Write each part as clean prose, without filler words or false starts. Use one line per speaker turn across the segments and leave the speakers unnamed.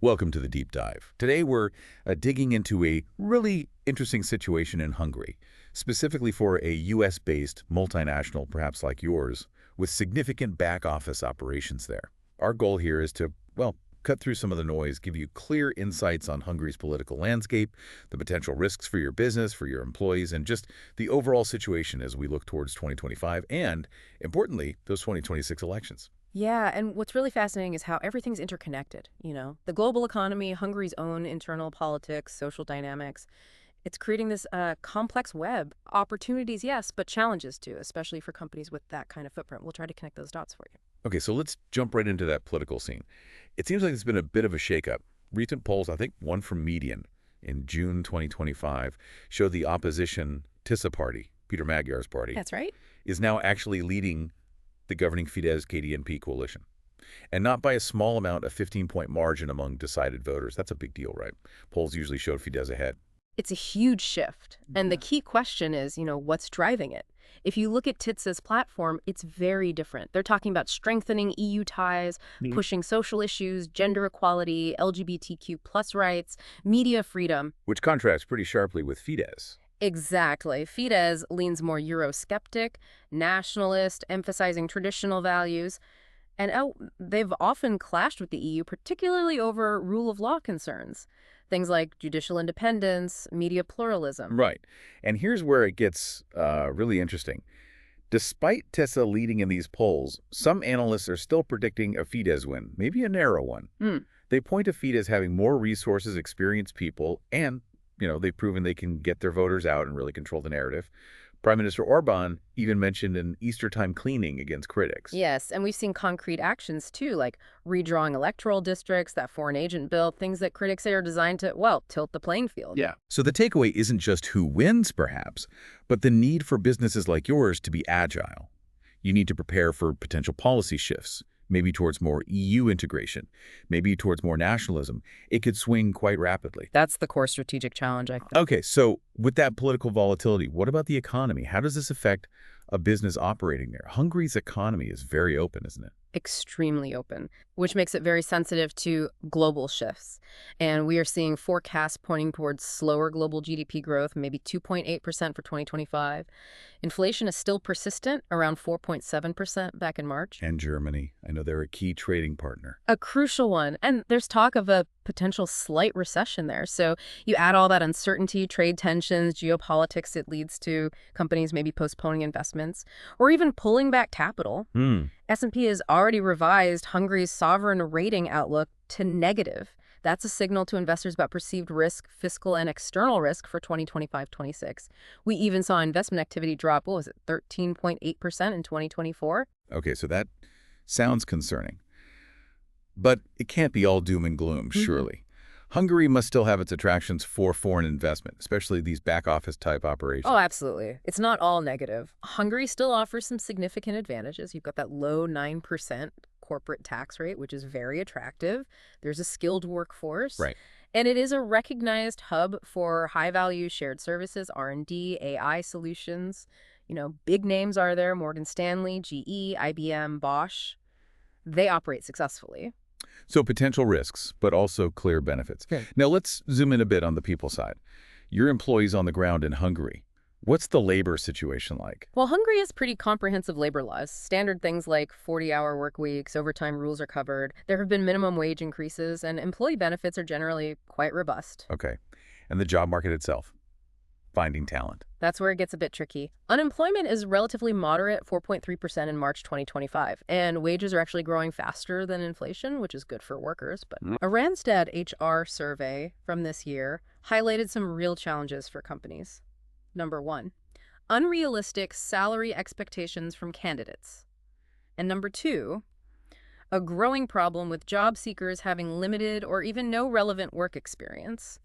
Welcome to the Deep Dive. Today we're digging into a really interesting situation in Hungary, specifically for a U.S.-based multinational, perhaps like yours, with significant back-office operations there. Our goal here is to, well, cut through some of the noise, give you clear insights on Hungary's political landscape, the potential risks for your business, for your employees, and just the overall situation as we look towards 2025 and, importantly, those 2026 elections.
Yeah, and what's really fascinating is how everything's interconnected, The global economy, Hungary's own internal politics, social dynamics. It's creating this complex web. Opportunities, yes, but challenges too, especially for companies with that kind of footprint. We'll try to connect those dots for you.
Okay, so let's jump right into that political scene. It seems like there's been a bit of a shakeup. Recent polls, I think one from Median in June 2025, showed the opposition TISA party, Peter Magyar's party,
That's right.
is now actually leading the governing Fidesz-KDNP coalition. And not by a small amount, a 15-point margin among decided voters. That's a big deal, right? Polls usually showed Fidesz ahead.
It's a huge shift. And the key question is, what's driving it? If you look at TITSA's platform, it's very different. They're talking about strengthening EU ties, pushing social issues, gender equality, LGBTQ plus rights, media freedom.
Which contrasts pretty sharply with Fidesz.
Exactly. Fidesz leans more Eurosceptic, nationalist, emphasizing traditional values. And they've often clashed with the EU, particularly over rule of law concerns. Things like judicial independence, media pluralism.
Right. And here's where it gets really interesting. Despite TISA leading in these polls, some analysts are still predicting a Fidesz win, maybe a narrow one. They point to Fidesz having more resources, experienced people, and they've proven they can get their voters out and really control the narrative. Prime Minister Orban even mentioned an Easter-time cleaning against critics.
Yes, and we've seen concrete actions, too, like redrawing electoral districts, that foreign agent bill, things that critics say are designed to, well, tilt the playing field.
Yeah. So the takeaway isn't just who wins, perhaps, but the need for businesses like yours to be agile. You need to prepare for potential policy shifts, maybe towards more EU integration, maybe towards more nationalism. It could swing quite rapidly.
That's the core strategic challenge, I think.
Okay, so with that political volatility, what about the economy? How does this affect a business operating there? Hungary's economy is very open, isn't it?
Extremely open, which makes it very sensitive to global shifts. And we are seeing forecasts pointing towards slower global GDP growth, maybe 2.8% for 2025. Inflation is still persistent, around 4.7% back in March.
And Germany. I know they're a key trading partner.
A crucial one. And there's talk of a potential slight recession there. So you add all that uncertainty, trade tensions, geopolitics, it leads to companies maybe postponing investments or even pulling back capital. S&P has already revised Hungary's sovereign rating outlook to negative. That's a signal to investors about perceived risk, fiscal and external risk for 2025-26. We even saw investment activity drop, 13.8% in 2024?
Okay, so that sounds concerning. But it can't be all doom and gloom, surely. Hungary must still have its attractions for foreign investment, especially these back-office type operations.
Oh, absolutely. It's not all negative. Hungary still offers some significant advantages. You've got that low 9% corporate tax rate, which is very attractive. There's a skilled workforce.
Right.
And it is a recognized hub for high-value shared services, R&D, AI solutions. Big names are there, Morgan Stanley, GE, IBM, Bosch. They operate successfully.
So potential risks, but also clear benefits. Okay. Now let's zoom in a bit on the people side. Your employees on the ground in Hungary. What's the labor situation like?
Well, Hungary has pretty comprehensive labor laws. Standard things like 40-hour work weeks, overtime rules are covered. There have been minimum wage increases, and employee benefits are generally quite robust.
Okay. And the job market itself? Finding talent.
That's where it gets a bit tricky. Unemployment is relatively moderate, 4.3% in March 2025, and wages are actually growing faster than inflation, which is good for workers. But a Randstad HR survey from this year highlighted some real challenges for companies. Number 1, unrealistic salary expectations from candidates. And number 2, a growing problem with job seekers having limited or even no relevant work experience.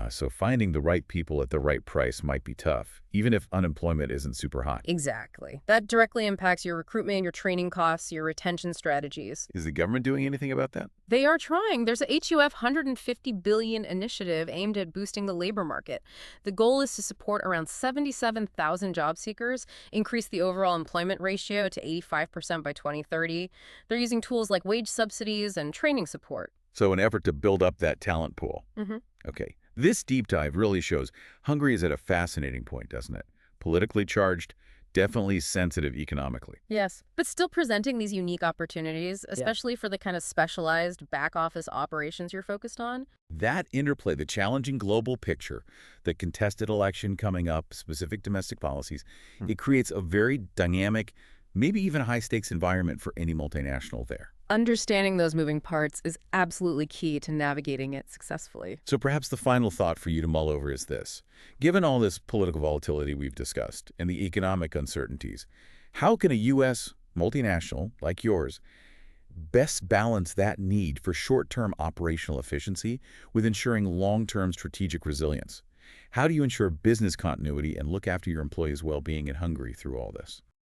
So finding the right people at the right price might be tough, even if unemployment isn't super high.
Exactly. That directly impacts your recruitment, your training costs, your retention strategies.
Is the government doing anything about that?
They are trying. There's a HUF $150 billion initiative aimed at boosting the labor market. The goal is to support around 77,000 job seekers, increase the overall employment ratio to 85% by 2030. They're using tools like wage subsidies and training support.
So an effort to build up that talent pool.
Hmm.
Okay. This deep dive really shows Hungary is at a fascinating point, doesn't it? Politically charged, definitely sensitive economically.
Yes, but still presenting these unique opportunities, especially for the kind of specialized back office operations you're focused on.
That interplay, the challenging global picture, the contested election coming up, specific domestic policies, it creates a very dynamic, maybe even high-stakes environment for any multinational there.
Understanding those moving parts is absolutely key to navigating it successfully.
So perhaps the final thought for you to mull over is this. Given all this political volatility we've discussed and the economic uncertainties, how can a U.S. multinational like yours best balance that need for short-term operational efficiency with ensuring long-term strategic resilience? How do you ensure business continuity and look after your employees' well-being in Hungary through all this?